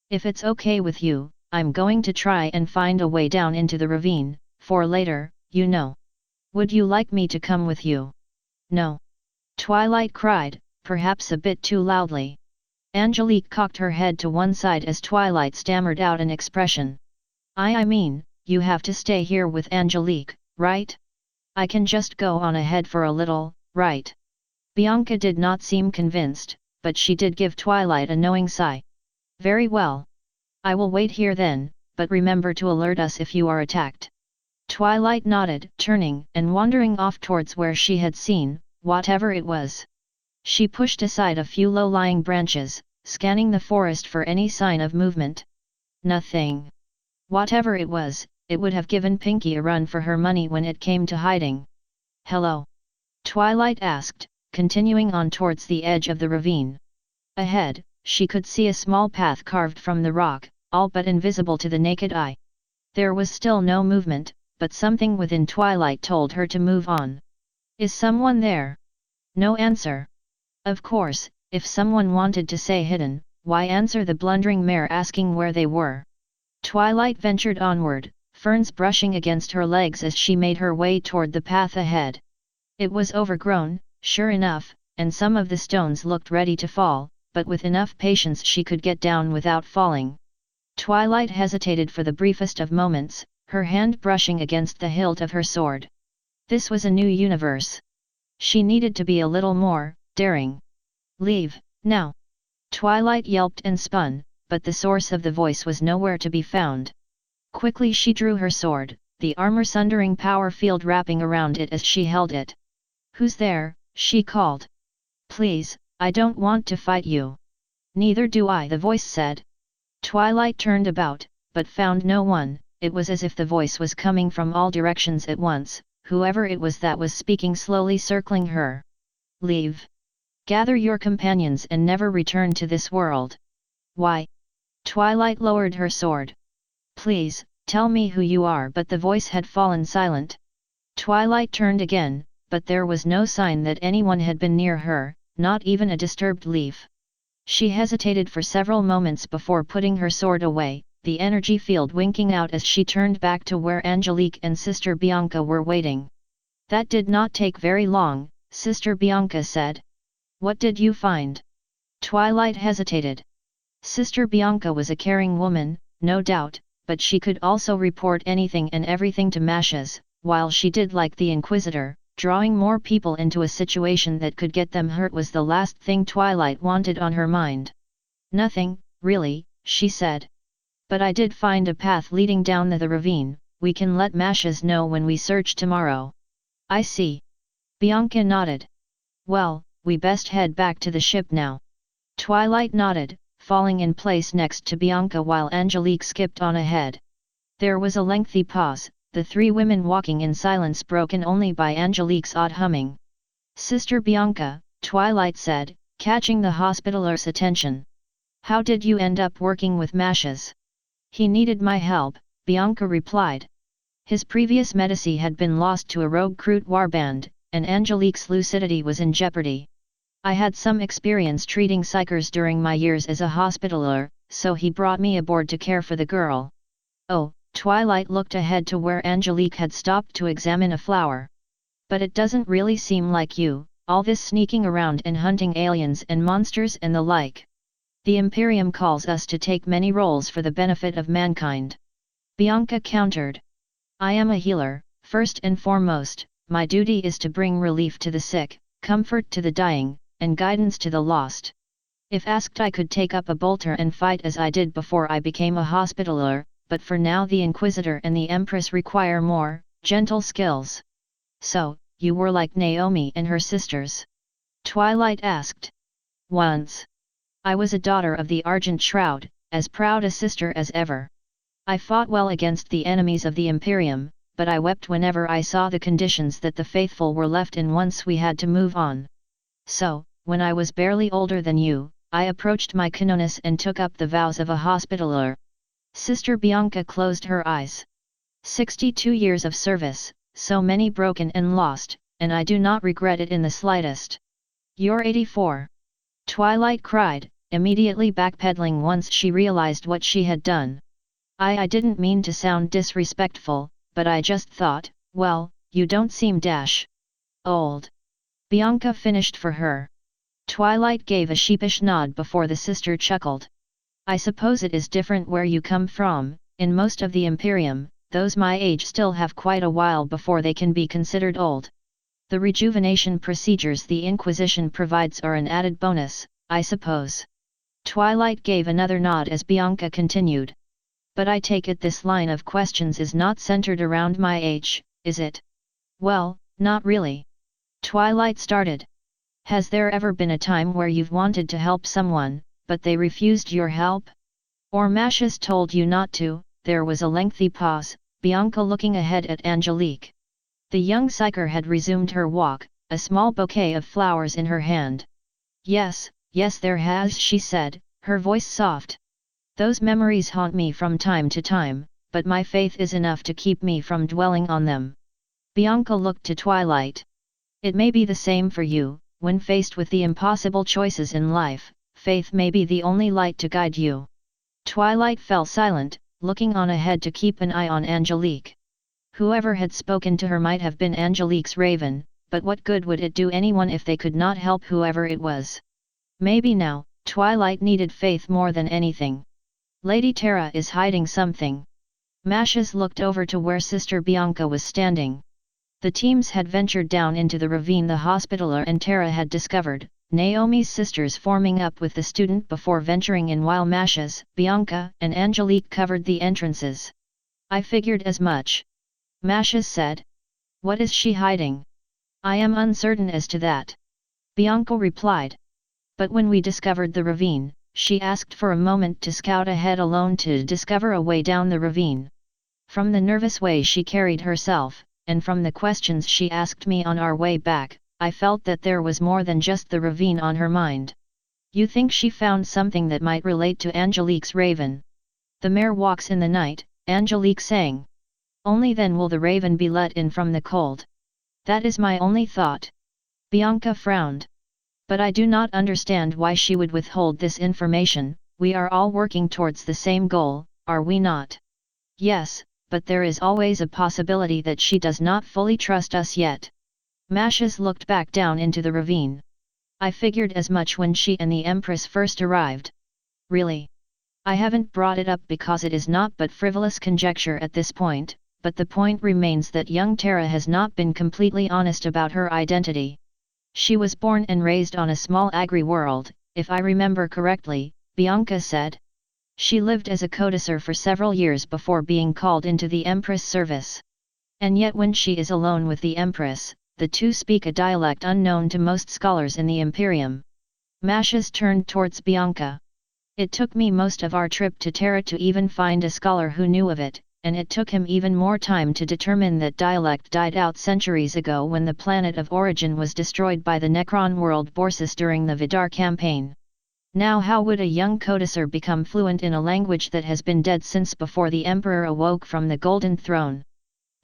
If it's okay with you, I'm going to try and find a way down into the ravine, for later, you know. Would you like me to come with you? No. Twilight cried, perhaps a bit too loudly. Angelique cocked her head to one side as Twilight stammered out an expression. I mean, you have to stay here with Angelique, right? I can just go on ahead for a little, right? Bianca did not seem convinced, but she did give Twilight a knowing sigh. Very well. I will wait here then, but remember to alert us if you are attacked. Twilight nodded, turning and wandering off towards where she had seen, whatever it was. She pushed aside a few low-lying branches, scanning the forest for any sign of movement. Nothing. Whatever it was, it would have given Pinky a run for her money when it came to hiding. Hello? Twilight asked, continuing on towards the edge of the ravine. Ahead, she could see a small path carved from the rock, all but invisible to the naked eye. There was still no movement, but something within Twilight told her to move on. Is someone there? No answer. Of course, if someone wanted to say hidden, why answer the blundering mare asking where they were? Twilight ventured onward, ferns brushing against her legs as she made her way toward the path ahead. It was overgrown, sure enough, and some of the stones looked ready to fall, but with enough patience she could get down without falling. Twilight hesitated for the briefest of moments, her hand brushing against the hilt of her sword. This was a new universe. She needed to be a little more daring. Leave, now! Twilight yelped and spun, but the source of the voice was nowhere to be found. Quickly she drew her sword, the armor-sundering power field wrapping around it as she held it. Who's there? She called. Please, I don't want to fight you. Neither do I, the voice said. Twilight turned about, but found no one. It was as if the voice was coming from all directions at once, whoever it was that was speaking slowly circling her. Leave. Gather your companions and never return to this world. Why? Twilight lowered her sword. Please, tell me who you are, but the voice had fallen silent. Twilight turned again, but there was no sign that anyone had been near her, not even a disturbed leaf. She hesitated for several moments before putting her sword away, the energy field winking out as she turned back to where Angelique and Sister Bianca were waiting. That did not take very long, Sister Bianca said. What did you find? Twilight hesitated. Sister Bianca was a caring woman, no doubt, but she could also report anything and everything to Mashes, while she did like the Inquisitor. Drawing more people into a situation that could get them hurt was the last thing Twilight wanted on her mind. Nothing, really, she said. But I did find a path leading down the ravine. We can let Mashes know when we search tomorrow. I see. Bianca nodded. Well, we best head back to the ship now. Twilight nodded, falling in place next to Bianca while Angelique skipped on ahead. There was a lengthy pause, the three women walking in silence broken only by Angelique's odd humming. Sister Bianca, Twilight said, catching the Hospitaler's attention. How did you end up working with Mashes? He needed my help, Bianca replied. His previous medici had been lost to a rogue Kroot warband, and Angelique's lucidity was in jeopardy. I had some experience treating psychers during my years as a Hospitaler, so he brought me aboard to care for the girl. Oh, Twilight looked ahead to where Angelique had stopped to examine a flower. But it doesn't really seem like you, all this sneaking around and hunting aliens and monsters and the like. The Imperium calls us to take many roles for the benefit of mankind. Bianca countered. I am a healer, first and foremost, my duty is to bring relief to the sick, comfort to the dying, and guidance to the lost. If asked, I could take up a bolter and fight as I did before I became a hospitaller, but for now the Inquisitor and the Empress require more, gentle skills. So, you were like Naomi and her sisters? Twilight asked. Once. I was a daughter of the Argent Shroud, as proud a sister as ever. I fought well against the enemies of the Imperium, but I wept whenever I saw the conditions that the faithful were left in once we had to move on. So, when I was barely older than you, I approached my canoness and took up the vows of a hospitaller. Sister Bianca closed her eyes. 62 years of service, so many broken and lost, and I do not regret it in the slightest. You're 84. Twilight cried, immediately backpedaling once she realized what she had done. I didn't mean to sound disrespectful, but I just thought, well, you don't seem old. Bianca finished for her. Twilight gave a sheepish nod before the sister chuckled. I suppose it is different where you come from. In most of the Imperium, those my age still have quite a while before they can be considered old. The rejuvenation procedures the Inquisition provides are an added bonus, I suppose. Twilight gave another nod as Bianca continued. But I take it this line of questions is not centered around my age, is it? Well, not really. Twilight started. Has there ever been a time where you've wanted to help someone, but they refused your help? Or Mashes told you not to? There was a lengthy pause, Bianca looking ahead at Angelique. The young psyker had resumed her walk, a small bouquet of flowers in her hand. Yes, there has, she said, her voice soft. Those memories haunt me from time to time, but my faith is enough to keep me from dwelling on them. Bianca looked to Twilight. It may be the same for you. When faced with the impossible choices in life, faith may be the only light to guide you. Twilight fell silent, looking on ahead to keep an eye on Angelique. Whoever had spoken to her might have been Angelique's raven, but what good would it do anyone if they could not help whoever it was? Maybe now, Twilight needed faith more than anything. Lady Tara is hiding something. Mashes looked over to where Sister Bianca was standing. The teams had ventured down into the ravine the Hospitaller and Tara had discovered, Naomi's sisters forming up with the student before venturing in while Mashes, Bianca and Angelique covered the entrances. I figured as much. Mashes said. What is she hiding? I am uncertain as to that. Bianca replied. But when we discovered the ravine, she asked for a moment to scout ahead alone to discover a way down the ravine. From the nervous way she carried herself, and from the questions she asked me on our way back, I felt that there was more than just the ravine on her mind. You think she found something that might relate to Angelique's raven? The mare walks in the night, Angelique sang. Only then will the raven be let in from the cold. That is my only thought. Bianca frowned. But I do not understand why she would withhold this information. We are all working towards the same goal, are we not? Yes, but there is always a possibility that she does not fully trust us yet. Mashes looked back down into the ravine. I figured as much when she and the Empress first arrived. Really? I haven't brought it up because it is not but frivolous conjecture at this point, but the point remains that young Tara has not been completely honest about her identity. She was born and raised on a small agri-world, if I remember correctly, Bianca said. She lived as a codicil for several years before being called into the Empress service. And yet when she is alone with the Empress, the two speak a dialect unknown to most scholars in the Imperium. Mashes turned towards Bianca. It took me most of our trip to Terra to even find a scholar who knew of it, and it took him even more time to determine that dialect died out centuries ago when the planet of origin was destroyed by the Necron world Borsis during the Vidar campaign. Now how would a young codicil become fluent in a language that has been dead since before the Emperor awoke from the Golden Throne?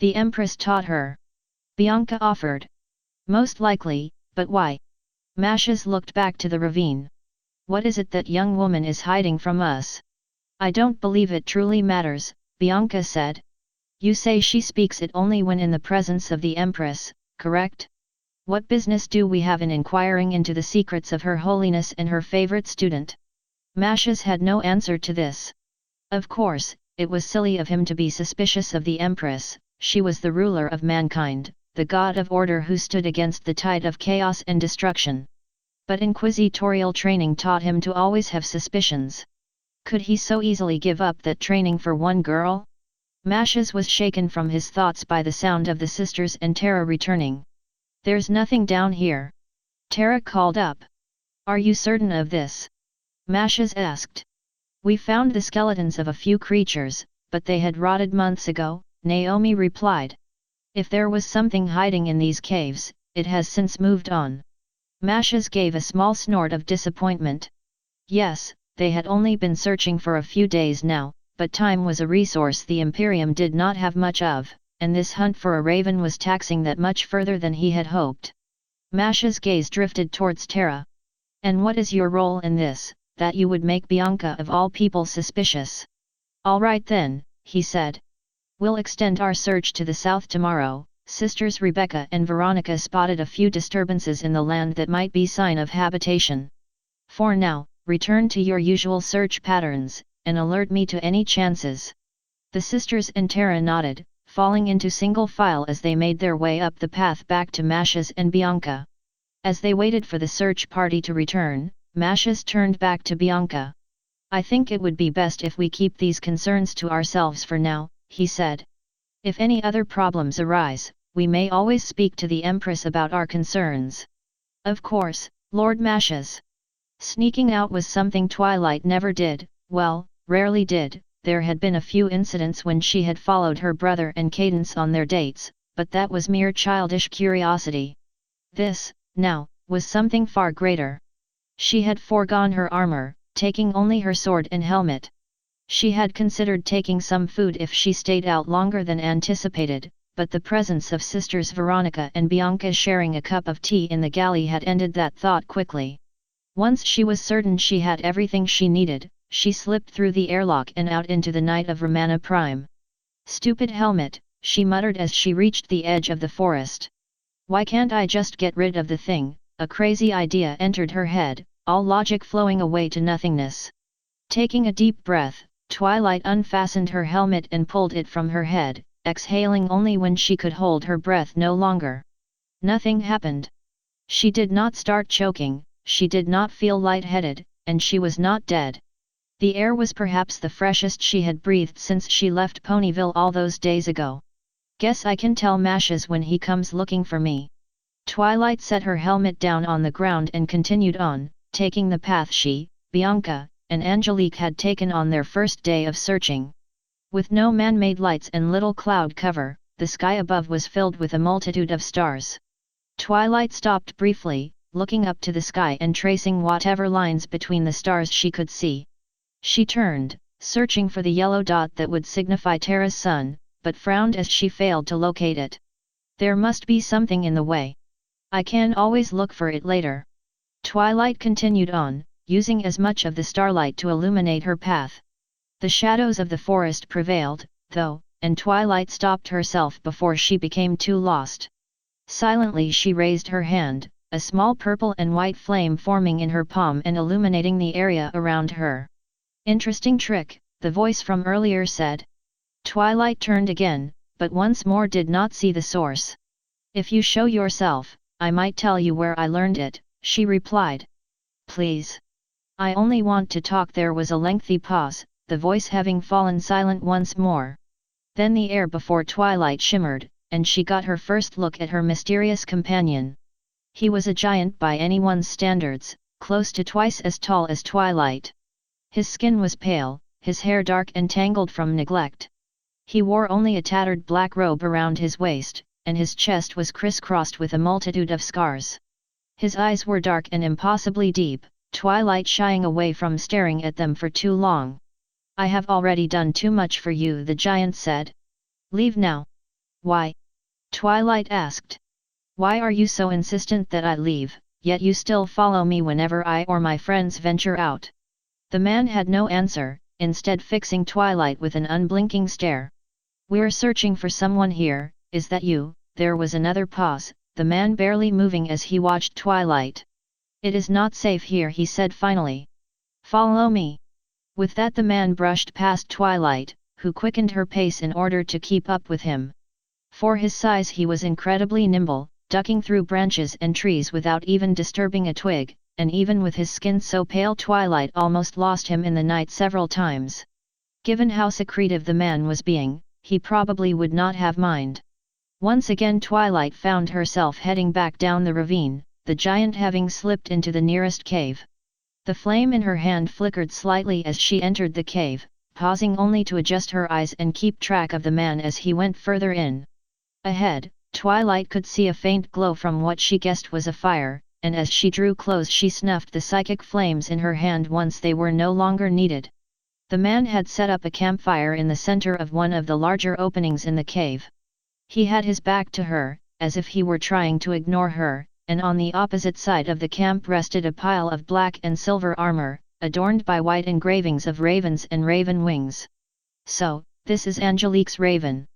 The Empress taught her. Bianca offered. Most likely, but why? Mashes looked back to the ravine. What is it that young woman is hiding from us? I don't believe it truly matters, Bianca said. You say she speaks it only when in the presence of the Empress, correct? What business do we have in inquiring into the secrets of Her Holiness and her favorite student? Mashes had no answer to this. Of course, it was silly of him to be suspicious of the Empress. She was the ruler of mankind, the god of order who stood against the tide of chaos and destruction. But inquisitorial training taught him to always have suspicions. Could he so easily give up that training for one girl? Mashes was shaken from his thoughts by the sound of the sisters and Tara returning. "There's nothing down here," Tara called up. "Are you certain of this?" Mashes asked. "We found the skeletons of a few creatures, but they had rotted months ago," Naomi replied. "If there was something hiding in these caves, it has since moved on." Mashes gave a small snort of disappointment. Yes, they had only been searching for a few days now, but time was a resource the Imperium did not have much of, and this hunt for a raven was taxing that much further than he had hoped. Mashes' gaze drifted towards Tara. "And what is your role in this, that you would make Bianca of all people suspicious?" "All right then," he said. "We'll extend our search to the south tomorrow." Sisters Rebecca and Veronica spotted a few disturbances in the land that might be sign of habitation. "For now, return to your usual search patterns, and alert me to any chances." The sisters and Tara nodded, falling into single file as they made their way up the path back to Mashes and Bianca. As they waited for the search party to return, Mashes turned back to Bianca. "I think it would be best if we keep these concerns to ourselves for now," he said. "If any other problems arise, we may always speak to the Empress about our concerns." "Of course, Lord Mashes." Sneaking out was something Twilight never did, well, rarely did. There had been a few incidents when she had followed her brother and Cadence on their dates, but that was mere childish curiosity. This, now, was something far greater. She had foregone her armor, taking only her sword and helmet. She had considered taking some food if she stayed out longer than anticipated, but the presence of sisters Veronica and Bianca sharing a cup of tea in the galley had ended that thought quickly. Once she was certain she had everything she needed, she slipped through the airlock and out into the night of Romana Prime. "Stupid helmet," she muttered as she reached the edge of the forest. "Why can't I just get rid of the thing?" A crazy idea entered her head, all logic flowing away to nothingness. Taking a deep breath, Twilight unfastened her helmet and pulled it from her head, exhaling only when she could hold her breath no longer. Nothing happened. She did not start choking, she did not feel lightheaded, and she was not dead. The air was perhaps the freshest she had breathed since she left Ponyville all those days ago. "Guess I can tell Mashes when he comes looking for me." Twilight set her helmet down on the ground and continued on, taking the path she, Bianca, and Angelique had taken on their first day of searching. With no man-made lights and little cloud cover, the sky above was filled with a multitude of stars. Twilight stopped briefly, looking up to the sky and tracing whatever lines between the stars she could see. She turned, searching for the yellow dot that would signify Tara's sun, but frowned as she failed to locate it. "There must be something in the way. I can always look for it later." Twilight continued on, using as much of the starlight to illuminate her path. The shadows of the forest prevailed, though, and Twilight stopped herself before she became too lost. Silently she raised her hand, a small purple and white flame forming in her palm and illuminating the area around her. "Interesting trick," the voice from earlier said. Twilight turned again, but once more did not see the source. "If you show yourself, I might tell you where I learned it," she replied. "Please. I only want to talk." There was a lengthy pause, the voice having fallen silent once more. Then the air before Twilight shimmered, and she got her first look at her mysterious companion. He was a giant by anyone's standards, close to twice as tall as Twilight. His skin was pale, his hair dark and tangled from neglect. He wore only a tattered black robe around his waist, and his chest was crisscrossed with a multitude of scars. His eyes were dark and impossibly deep, Twilight shying away from staring at them for too long. "I have already done too much for you," the giant said. "Leave now." "Why?" Twilight asked. "Why are you so insistent that I leave, yet you still follow me whenever I or my friends venture out?" The man had no answer, instead fixing Twilight with an unblinking stare. "We're searching for someone here, is that you?" There was another pause, the man barely moving as he watched Twilight. "It is not safe here," he said finally. "Follow me." With that the man brushed past Twilight, who quickened her pace in order to keep up with him. For his size he was incredibly nimble, ducking through branches and trees without even disturbing a twig, and even with his skin so pale Twilight almost lost him in the night several times. Given how secretive the man was being, he probably would not have mind. Once again Twilight found herself heading back down the ravine, the giant having slipped into the nearest cave. The flame in her hand flickered slightly as she entered the cave, pausing only to adjust her eyes and keep track of the man as he went further in. Ahead, Twilight could see a faint glow from what she guessed was a fire, and as she drew close she snuffed the psychic flames in her hand once they were no longer needed. The man had set up a campfire in the center of one of the larger openings in the cave. He had his back to her, as if he were trying to ignore her, and on the opposite side of the camp rested a pile of black and silver armor, adorned by white engravings of ravens and raven wings. "So, this is Angelique's raven.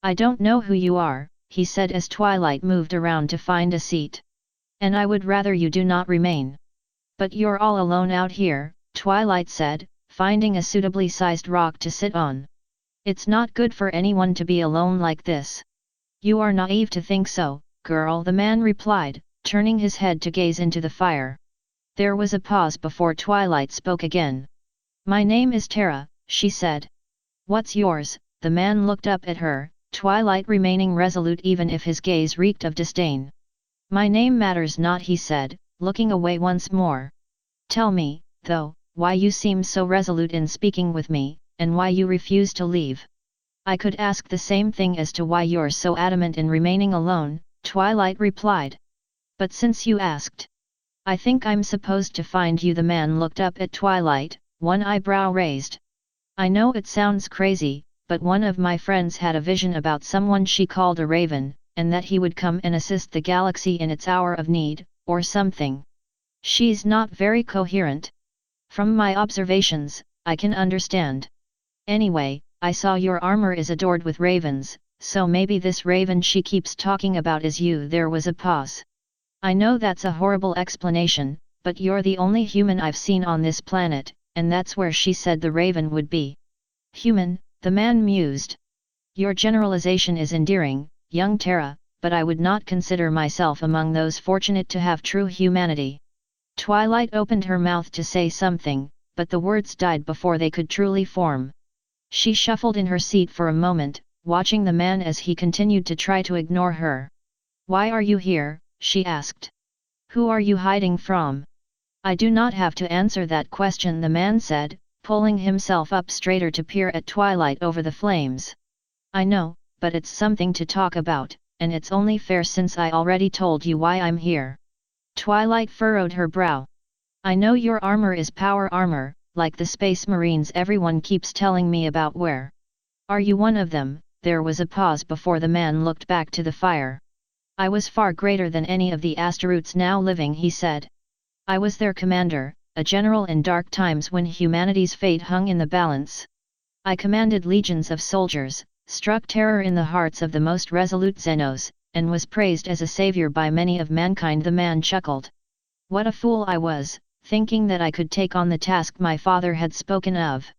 I don't know who you are," he said as Twilight moved around to find a seat. "And I would rather you do not remain. But you're all alone out here," Twilight said, finding a suitably sized rock to sit on. "It's not good for anyone to be alone like this." "You are naive to think so, girl," the man replied, turning his head to gaze into the fire. There was a pause before Twilight spoke again. "My name is Tara," she said. "What's yours?" The man looked up at her, Twilight remaining resolute even if his gaze reeked of disdain. "My name matters not," he said, looking away once more. "Tell me, though, why you seem so resolute in speaking with me, and why you refuse to leave." "I could ask the same thing as to why you're so adamant in remaining alone," Twilight replied. "But since you asked, I think I'm supposed to find you." The man looked up at Twilight, one eyebrow raised. "I know it sounds crazy, but one of my friends had a vision about someone she called a raven, and that he would come and assist the galaxy in its hour of need, or something. She's not very coherent. From my observations, I can understand. Anyway, I saw your armor is adored with ravens, so maybe this raven she keeps talking about is you." There was a pause. "I know that's a horrible explanation, but you're the only human I've seen on this planet, and that's where she said the raven would be." "Human," the man mused. "Your generalization is endearing, young Tara, but I would not consider myself among those fortunate to have true humanity." Twilight opened her mouth to say something, but the words died before they could truly form. She shuffled in her seat for a moment, watching the man as he continued to try to ignore her. "Why are you here?" she asked. "Who are you hiding from?" "I do not have to answer that question," the man said, pulling himself up straighter to peer at Twilight over the flames. "I know, but it's something to talk about, and it's only fair since I already told you why I'm here." Twilight furrowed her brow. "I know your armor is power armor, like the space marines everyone keeps telling me about. Where are you one of them?" There was a pause before the man looked back to the fire. "I was far greater than any of the Asteroids now living," he said. "I was their commander, a general in dark times when humanity's fate hung in the balance. I commanded legions of soldiers, struck terror in the hearts of the most resolute Xenos, and was praised as a savior by many of mankind." The man chuckled. "What a fool I was, thinking that I could take on the task my father had spoken of.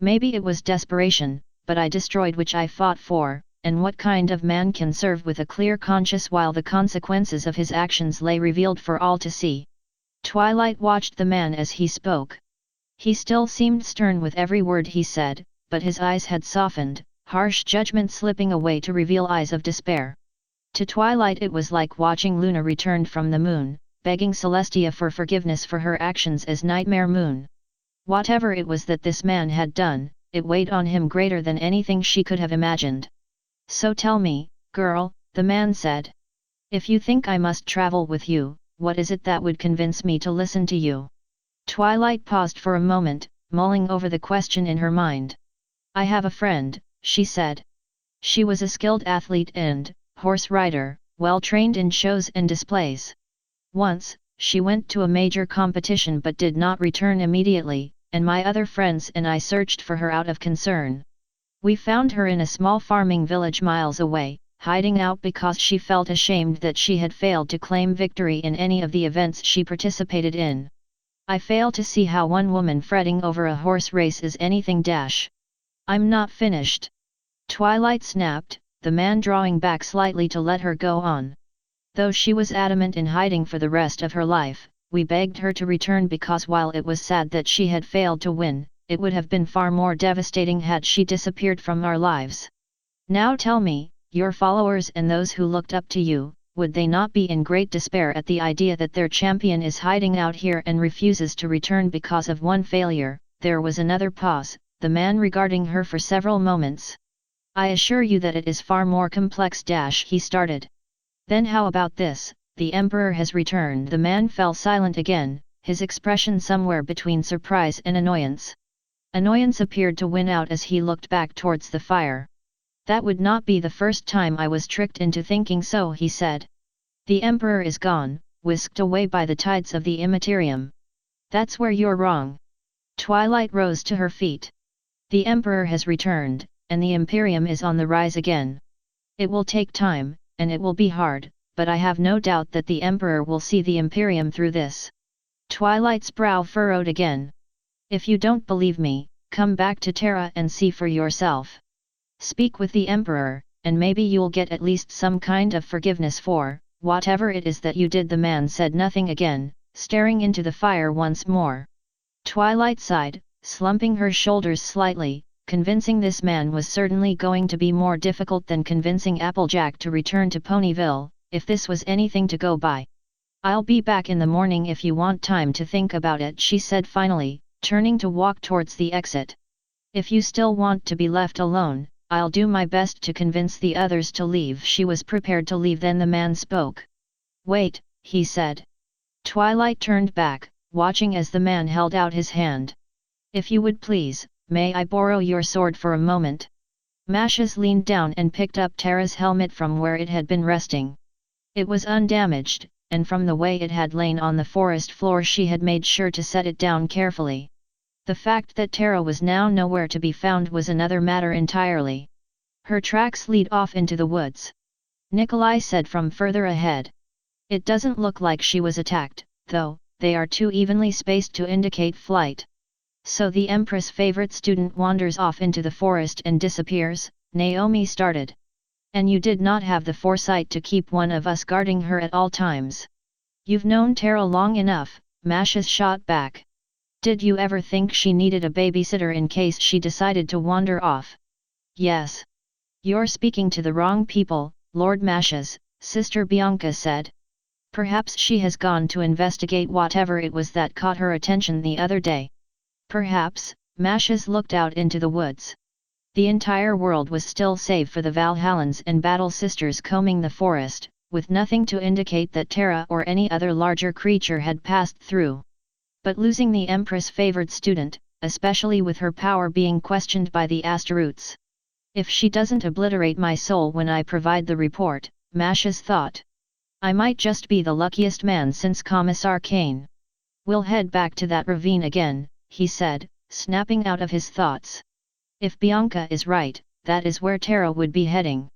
Maybe it was desperation, but I destroyed which I fought for, and what kind of man can serve with a clear conscience while the consequences of his actions lay revealed for all to see?" Twilight watched the man as he spoke. He still seemed stern with every word he said, but his eyes had softened, harsh judgment slipping away to reveal eyes of despair. To Twilight it was like watching Luna returned from the moon, begging Celestia for forgiveness for her actions as Nightmare Moon. Whatever it was that this man had done, it weighed on him greater than anything she could have imagined. "So tell me, girl," the man said. "If you think I must travel with you, what is it that would convince me to listen to you?" Twilight paused for a moment, mulling over the question in her mind. "I have a friend," she said. She was a skilled athlete and horse rider, well trained in shows and displays. Once, she went to a major competition but did not return immediately, and my other friends and I searched for her out of concern. We found her in a small farming village miles away, hiding out because she felt ashamed that she had failed to claim victory in any of the events she participated in. I fail to see how one woman fretting over a horse race is anything dash. I'm not finished. Twilight snapped, the man drawing back slightly to let her go on. Though she was adamant in hiding for the rest of her life, we begged her to return because while it was sad that she had failed to win, it would have been far more devastating had she disappeared from our lives. Now tell me, your followers and those who looked up to you, would they not be in great despair at the idea that their champion is hiding out here and refuses to return because of one failure? There was another pause, the man regarding her for several moments. I assure you that it is far more complex. He started. Then how about this? The Emperor has returned. The man fell silent again, his expression somewhere between surprise and annoyance. Annoyance appeared to win out as he looked back towards the fire. That would not be the first time I was tricked into thinking so, he said. The Emperor is gone, whisked away by the tides of the Immaterium. That's where you're wrong. Twilight rose to her feet. The Emperor has returned, and the Imperium is on the rise again. It will take time, and it will be hard, but I have no doubt that the Emperor will see the Imperium through this. Twilight's brow furrowed again. If you don't believe me, come back to Terra and see for yourself. Speak with the Emperor, and maybe you'll get at least some kind of forgiveness for whatever it is that you did. The man said nothing again, staring into the fire once more. Twilight sighed, slumping her shoulders slightly, convincing this man was certainly going to be more difficult than convincing Applejack to return to Ponyville, if this was anything to go by. I'll be back in the morning if you want time to think about it, she said finally, turning to walk towards the exit. If you still want to be left alone, I'll do my best to convince the others to leave. She was prepared to leave. Then the man spoke. Wait, he said. Twilight turned back, watching as the man held out his hand. If you would please, may I borrow your sword for a moment? Mashes leaned down and picked up Terra's helmet from where it had been resting. It was undamaged, and from the way it had lain on the forest floor she had made sure to set it down carefully. The fact that Terra was now nowhere to be found was another matter entirely. Her tracks lead off into the woods. Nikolai said from further ahead. It doesn't look like she was attacked, though, they are too evenly spaced to indicate flight. So the Empress' favorite student wanders off into the forest and disappears, Naomi started. And you did not have the foresight to keep one of us guarding her at all times. You've known Terra long enough, Mashes shot back. Did you ever think she needed a babysitter in case she decided to wander off? Yes. You're speaking to the wrong people, Lord Mashes, Sister Bianca said. Perhaps she has gone to investigate whatever it was that caught her attention the other day. Perhaps. Mashes looked out into the woods. The entire world was still save for the Valhallans and Battle Sisters combing the forest, with nothing to indicate that Terra or any other larger creature had passed through. But losing the Empress' favored student, especially with her power being questioned by the Astaroths. If she doesn't obliterate my soul when I provide the report, Mashes thought. I might just be the luckiest man since Commissar Kane. We'll head back to that ravine again, he said, snapping out of his thoughts. If Bianca is right, that is where Terra would be heading.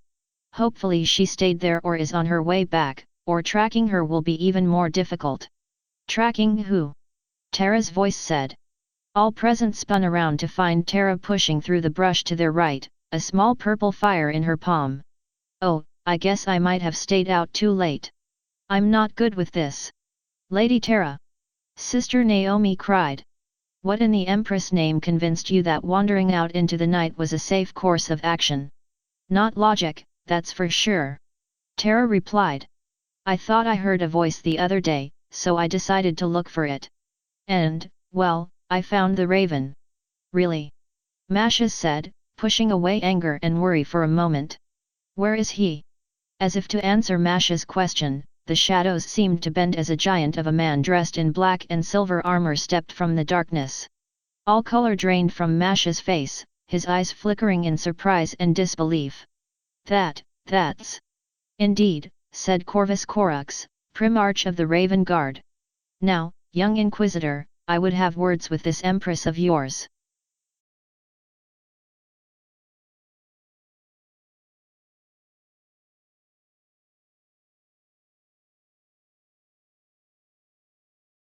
Hopefully she stayed there or is on her way back, or tracking her will be even more difficult. Tracking who? Terra's voice said. All present spun around to find Terra pushing through the brush to their right, a small purple fire in her palm. Oh, I guess I might have stayed out too late. I'm not good with this. Lady Terra! Sister Naomi cried. What in the Empress' name convinced you that wandering out into the night was a safe course of action? Not logic, that's for sure. Terra replied. I thought I heard a voice the other day, so I decided to look for it. And, well, I found the raven. Really? Mashes said, pushing away anger and worry for a moment. Where is he? As if to answer Mashes' question, the shadows seemed to bend as a giant of a man dressed in black and silver armor stepped from the darkness. All color drained from Mashes' face, his eyes flickering in surprise and disbelief. That's... Indeed, said Corvus Corax, Primarch of the Raven Guard. Now, young Inquisitor, I would have words with this Empress of yours.